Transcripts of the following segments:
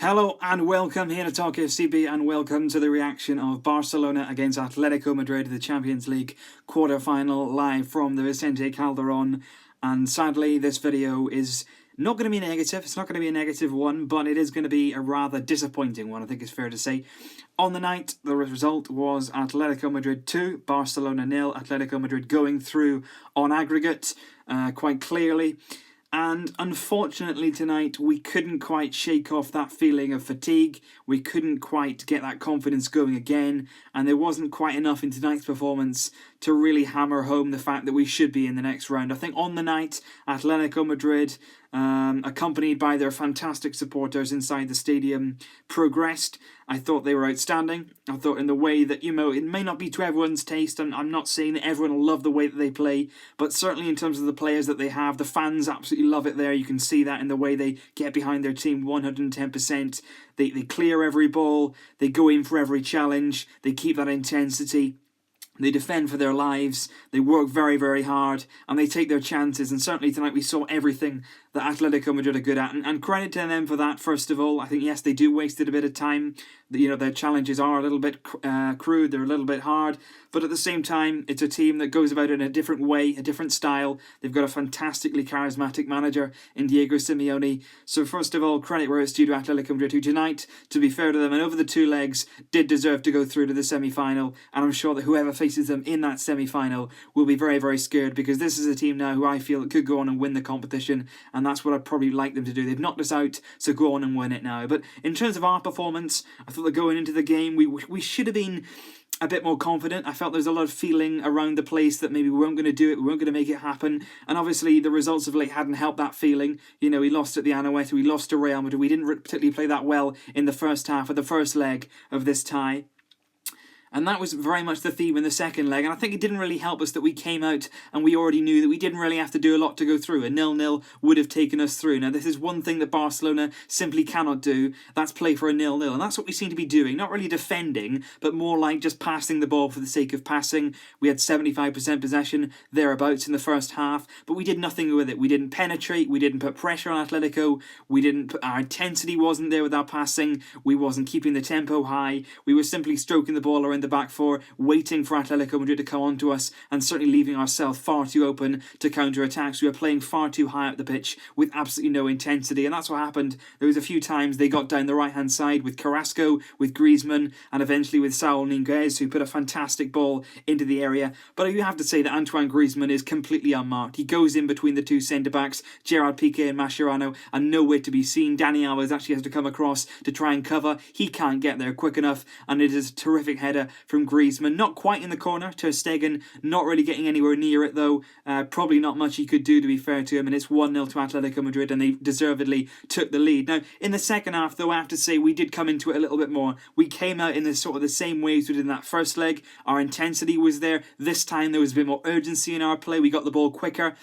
Hello and welcome here to Talk FCB and welcome to the reaction of Barcelona against Atletico Madrid, the Champions League quarter-final, live from the Vicente Calderón. And sadly, this video is not going to be negative. It's not going to be a negative one, but it is going to be a rather disappointing one, I think it's fair to say. On the night, the result was Atletico Madrid 2, Barcelona 0. Atletico Madrid going through on aggregate quite clearly. And unfortunately tonight, we couldn't quite shake off that feeling of fatigue. We couldn't quite get that confidence going again. And there wasn't quite enough in tonight's performance to really hammer home the fact that we should be in the next round. I think on the night, Atletico Madrid, accompanied by their fantastic supporters inside the stadium, progressed. I thought they were outstanding. I thought in the way that, it may not be to everyone's taste, and I'm not saying that everyone will love the way that they play, but certainly in terms of the players that they have, the fans absolutely love it there. You can see that in the way they get behind their team 110%. They clear every ball, they go in for every challenge, they keep that intensity. They defend for their lives, they work very, very hard, and they take their chances. And certainly tonight we saw everything that Atletico Madrid are good at. And credit to them for that, first of all. I think, yes, they do waste a bit of time. Their challenges are a little bit crude, they're a little bit hard. But at the same time, it's a team that goes about it in a different way, a different style. They've got a fantastically charismatic manager in Diego Simeone. So first of all, credit where it's due to Atletico Madrid, who tonight, to be fair to them, and over the two legs, did deserve to go through to the semi-final. And I'm sure that whoever faces them in that semi-final will be very, very scared, because this is a team now who I feel could go on and win the competition, and that's what I'd probably like them to do. They've knocked us out, so go on and win it now. But in terms of our performance, I thought that going into the game, we should have been a bit more confident. I felt there's a lot of feeling around the place that maybe we weren't going to do it, we weren't going to make it happen, and obviously the results of late hadn't helped that feeling. We lost at the Anoeta, we lost to Real Madrid, we didn't particularly play that well in the first half of the first leg of this tie. And that was very much the theme in the second leg. And I think it didn't really help us that we came out and we already knew that we didn't really have to do a lot to go through. A 0-0 would have taken us through. Now, this is one thing that Barcelona simply cannot do. That's play for a 0-0. And that's what we seem to be doing. Not really defending, but more like just passing the ball for the sake of passing. We had 75% possession thereabouts in the first half, but we did nothing with it. We didn't penetrate. We didn't put pressure on Atletico. Our intensity wasn't there with our passing. We wasn't keeping the tempo high. We were simply stroking the ball around the back four, waiting for Atletico Madrid to come on to us, and certainly leaving ourselves far too open to counter-attacks. We were playing far too high up the pitch with absolutely no intensity, and that's what happened. There was a few times they got down the right-hand side with Carrasco, with Griezmann, and eventually with Saúl Ñíguez, who put a fantastic ball into the area. But you have to say that Antoine Griezmann is completely unmarked. He goes in between the two centre-backs, Gerard Piqué and Mascherano, and nowhere to be seen. Dani Alves actually has to come across to try and cover. He can't get there quick enough, and it is a terrific header from Griezmann. Not quite in the corner. Ter Stegen not really getting anywhere near it, though. Probably not much he could do, to be fair to him, and it's 1-0 to Atletico Madrid, and they deservedly took the lead. Now, in the second half, though, I have to say we did come into it a little bit more. We came out in the sort of the same ways we did in that first leg. Our intensity was there. This time there was a bit more urgency in our play. We got the ball quicker.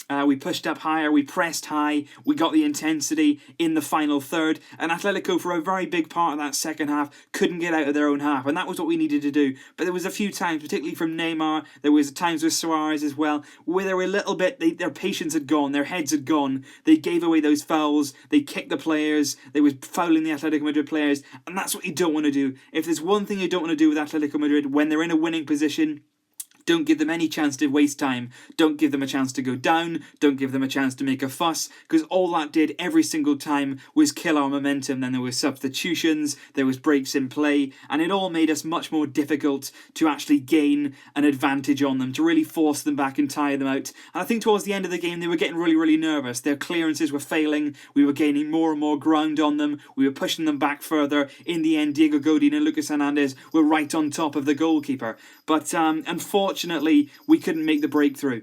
We pushed up higher, we pressed high, we got the intensity in the final third, and Atletico, for a very big part of that second half, couldn't get out of their own half, and that was what we needed to do. But there was a few times, particularly from Neymar, there was times with Suarez as well, where they were a little bit, their patience had gone, their heads had gone, they gave away those fouls, they kicked the players, they was fouling the Atletico Madrid players, and that's what you don't want to do. If there's one thing you don't want to do with Atletico Madrid when they're in a winning position, don't give them any chance to waste time. Don't give them a chance to go down. Don't give them a chance to make a fuss, because all that did every single time was kill our momentum. Then there was substitutions, there was breaks in play, and it all made us much more difficult to actually gain an advantage on them, to really force them back and tire them out. And I think towards the end of the game, they were getting really, really nervous. Their clearances were failing. We were gaining more and more ground on them. We were pushing them back further. In the end, Diego Godin and Lucas Hernandez were right on top of the goalkeeper. But unfortunately, we couldn't make the breakthrough.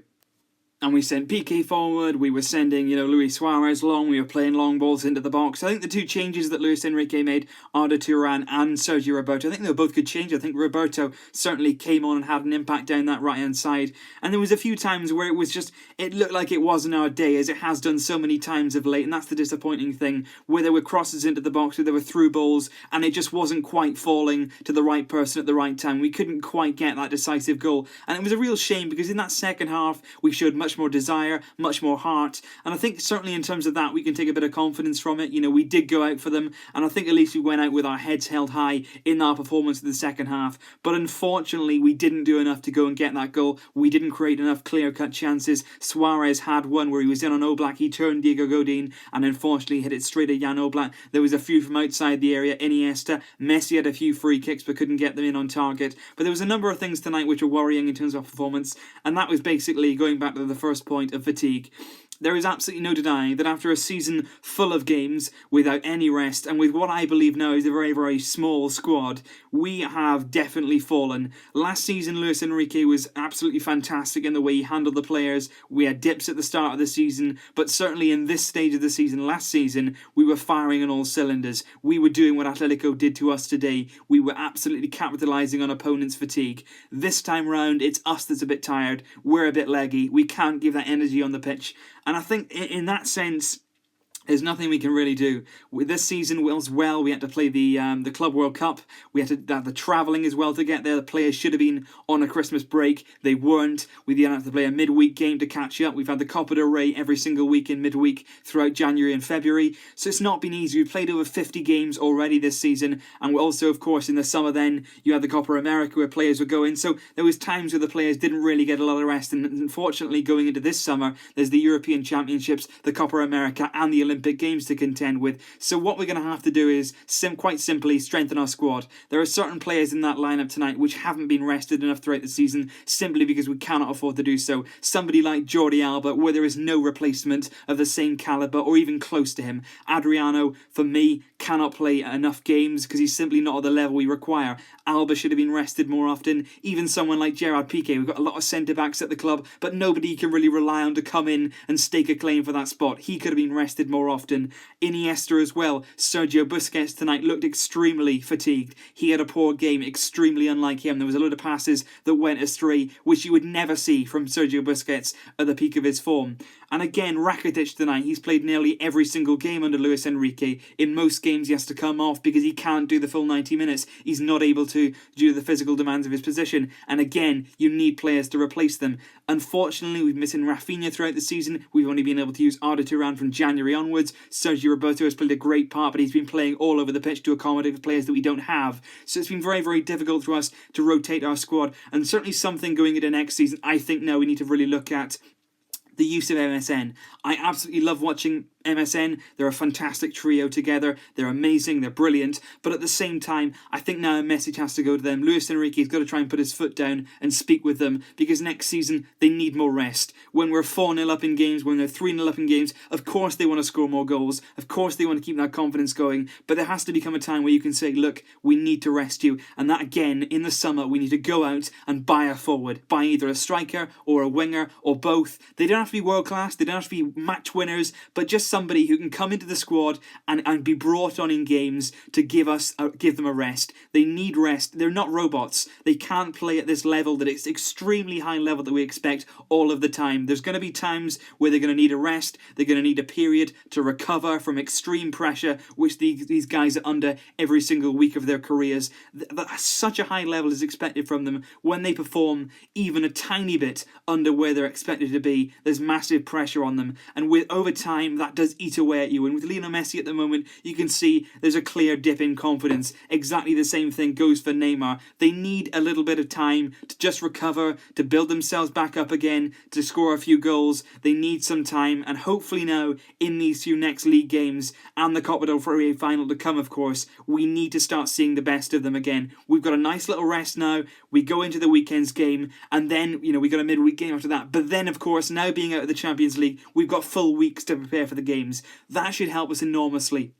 And we sent Piqué forward, we were sending, Luis Suarez long, we were playing long balls into the box. I think the two changes that Luis Enrique made, Arda Turan and Sergio Roberto, I think they were both good changes. I think Roberto certainly came on and had an impact down that right-hand side. And there was a few times where it looked like it wasn't our day, as it has done so many times of late, and that's the disappointing thing, where there were crosses into the box, where there were through balls, and it just wasn't quite falling to the right person at the right time. We couldn't quite get that decisive goal. And it was a real shame, because in that second half, we showed much much more desire, much more heart. And I think certainly in terms of that, we can take a bit of confidence from it. We did go out for them, and I think at least we went out with our heads held high in our performance in the second half. But unfortunately, we didn't do enough to go and get that goal. We didn't create enough clear-cut chances. Suarez had one where he was in on Oblak, he turned Diego Godin, and unfortunately hit it straight at Jan Oblak. There was a few from outside the area, Iniesta. Messi had a few free kicks but couldn't get them in on target. But there was a number of things tonight which were worrying in terms of performance, and that was basically going back to the first point of fatigue. There is absolutely no denying that after a season full of games without any rest, and with what I believe now is a very, very small squad, we have definitely fallen. Last season, Luis Enrique was absolutely fantastic in the way he handled the players. We had dips at the start of the season, but certainly in this stage of the season, last season, we were firing on all cylinders. We were doing what Atletico did to us today. We were absolutely capitalising on opponents' fatigue. This time round, it's us that's a bit tired. We're a bit leggy. We can't give that energy on the pitch. And I think in that sense, there's nothing we can really do. With this season as well, we had to play the Club World Cup. We had to have the travelling as well to get there. The players should have been on a Christmas break. They weren't. We then had to play a midweek game to catch up. We've had the Copa del Rey every single week in midweek throughout January and February. So it's not been easy. We've played over 50 games already this season. And also, of course, in the summer then, you had the Copa America where players were going. So there was times where the players didn't really get a lot of rest. And unfortunately, going into this summer, there's the European Championships, the Copa America and the Olympic Games to contend with. So what we're going to have to do is quite simply strengthen our squad. There are certain players in that lineup tonight which haven't been rested enough throughout the season simply because we cannot afford to do so. Somebody like Jordi Alba, where there is no replacement of the same calibre or even close to him. Adriano, for me, cannot play enough games because he's simply not at the level we require. Alba should have been rested more often. Even someone like Gerard Piqué. We've got a lot of centre-backs at the club, but nobody you can really rely on to come in and stake a claim for that spot. He could have been rested more often. Iniesta as well. Sergio Busquets tonight looked extremely fatigued. He had a poor game, extremely unlike him. There was a load of passes that went astray, which you would never see from Sergio Busquets at the peak of his form. And again, Rakitic tonight, he's played nearly every single game under Luis Enrique. In most games he has to come off because he can't do the full 90 minutes. He's not able to due to the physical demands of his position. And again, you need players to replace them. Unfortunately, we've missing Rafinha throughout the season. We've only been able to use Arda Turan from January onwards. Sergio Roberto has played a great part, but he's been playing all over the pitch to accommodate the players that we don't have. So it's been very, very difficult for us to rotate our squad. And certainly something going into next season, I think now we need to really look at the use of MSN. I absolutely love watching MSN. They're a fantastic trio together. They're amazing. They're brilliant. But at the same time, I think now a message has to go to them. Luis Enrique's got to try and put his foot down and speak with them because next season they need more rest. When we're 4-0 up in games, when they're 3-0 up in games, of course they want to score more goals. Of course they want to keep that confidence going. But there has to become a time where you can say, look, we need to rest you. And that again, in the summer, we need to go out and buy a forward. Buy either a striker or a winger or both. They don't have to be world class. They don't have to be match winners, but just somebody who can come into the squad and be brought on in games to give them a rest. They need rest. They're not robots. They can't play at this level that it's extremely high level that we expect all of the time. There's going to be times where they're going to need a rest. They're going to need a period to recover from extreme pressure, which these guys are under every single week of their careers. Such a high level is expected from them. When they perform even a tiny bit under where they're expected to be, there's massive pressure on them. And over time, that does eat away at you. And with Lionel Messi at the moment, you can see there's a clear dip in confidence. Exactly the same thing goes for Neymar. They need a little bit of time to just recover, to build themselves back up again, to score a few goals. They need some time, and hopefully now, in these few next league games, and the Copa del Rey final to come, of course, we need to start seeing the best of them again. We've got a nice little rest now. We go into the weekend's game, and then, we got a midweek game after that. But then, of course, now being out of the Champions League, we've got full weeks to prepare for the games. That should help us enormously.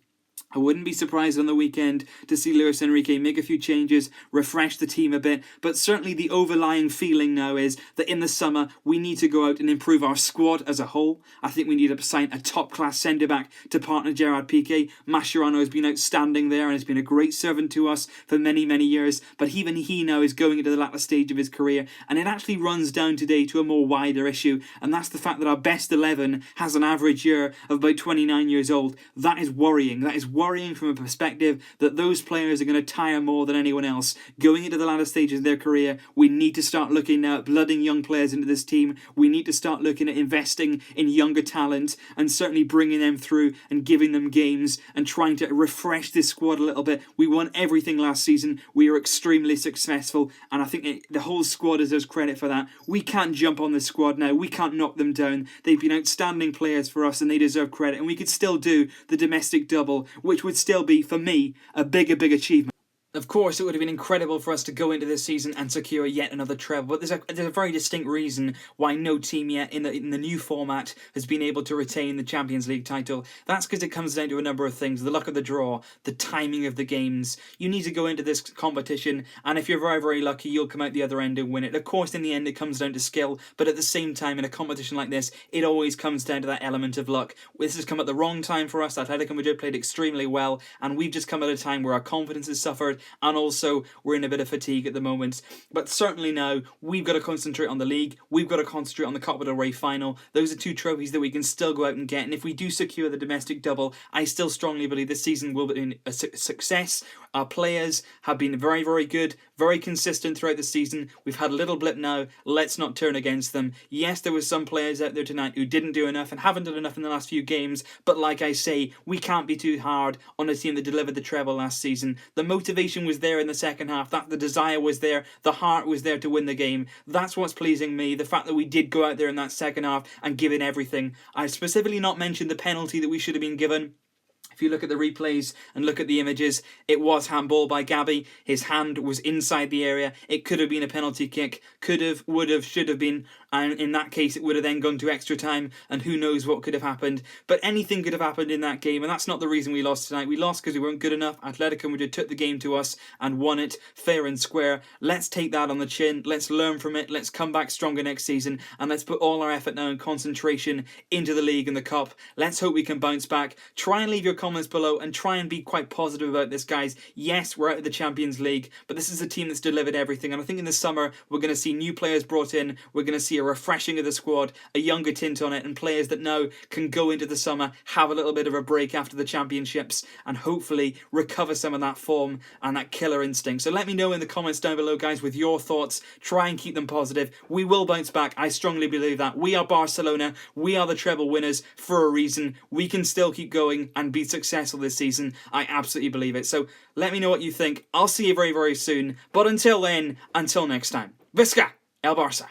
I wouldn't be surprised on the weekend to see Luis Enrique make a few changes, refresh the team a bit, but certainly the overlying feeling now is that in the summer we need to go out and improve our squad as a whole. I think we need to sign a top-class centre-back to partner Gerard Piqué. Mascherano has been outstanding there and has been a great servant to us for many, many years, but even he now is going into the latter stage of his career, and it actually runs down today to a more wider issue, and that's the fact that our best 11 has an average year of about 29 years old. That is worrying. That is worrying worrying from a perspective that those players are going to tire more than anyone else. Going into the latter stages of their career, we need to start looking now at blooding young players into this team. We need to start looking at investing in younger talent and certainly bringing them through and giving them games and trying to refresh this squad a little bit. We won everything last season. We were extremely successful, and I think the whole squad deserves credit for that. We can't jump on this squad now. We can't knock them down. They've been outstanding players for us, and they deserve credit, and we could still do the domestic double, which would still be, for me, a big achievement. Of course, it would have been incredible for us to go into this season and secure yet another treble, but there's a very distinct reason why no team yet in the new format has been able to retain the Champions League title. That's because it comes down to a number of things: the luck of the draw, the timing of the games. You need to go into this competition, and if you're very, very lucky, you'll come out the other end and win it. Of course, in the end, it comes down to skill, but at the same time, in a competition like this, it always comes down to that element of luck. This has come at the wrong time for us. Atlético Madrid played extremely well, and we've just come at a time where our confidence has suffered, and also we're in a bit of fatigue at the moment. But certainly now we've got to concentrate on the league, we've got to concentrate on the Copa del Rey final. Those are two trophies that we can still go out and get, and if we do secure the domestic double, I still strongly believe this season will be a success. Our players have been very, very good, very consistent throughout the season. We've had a little blip now, let's not turn against them. Yes, there were some players out there tonight who didn't do enough and haven't done enough in the last few games, but like I say, we can't be too hard on a team that delivered the treble last season. The motivation was there in the second half, that the desire was there, the heart was there to win the game. That's what's pleasing me, the fact that we did go out there in that second half and give it everything. I specifically not mentioned the penalty that we should have been given. If you look at the replays and look at the images, it was handball by Gabby. His hand was inside the area. It could have been a penalty kick. Could have, would have, should have been. And in that case, it would have then gone to extra time. And who knows what could have happened. But anything could have happened in that game. And that's not the reason we lost tonight. We lost because we weren't good enough. Atlético Madrid took the game to us and won it fair and square. Let's take that on the chin. Let's learn from it. Let's come back stronger next season. And let's put all our effort now and concentration into the league and the cup. Let's hope we can bounce back. Try and leave your comments below and try and be quite positive about this, guys. Yes, we're out of the Champions League, but this is a team that's delivered everything, and I think in the summer we're going to see new players brought in. We're going to see a refreshing of the squad, a younger tint on it, and players that now can go into the summer, have a little bit of a break after the championships, and hopefully recover some of that form and that killer instinct. So let me know in the comments down below, guys, with your thoughts. Try and keep them positive. We will bounce back. I strongly believe that. We are Barcelona. We are the treble winners for a reason. We can still keep going and be successful this season. I absolutely believe it. So let me know what you think. I'll see you very, very soon. But until then, until next time, Visca El Barça.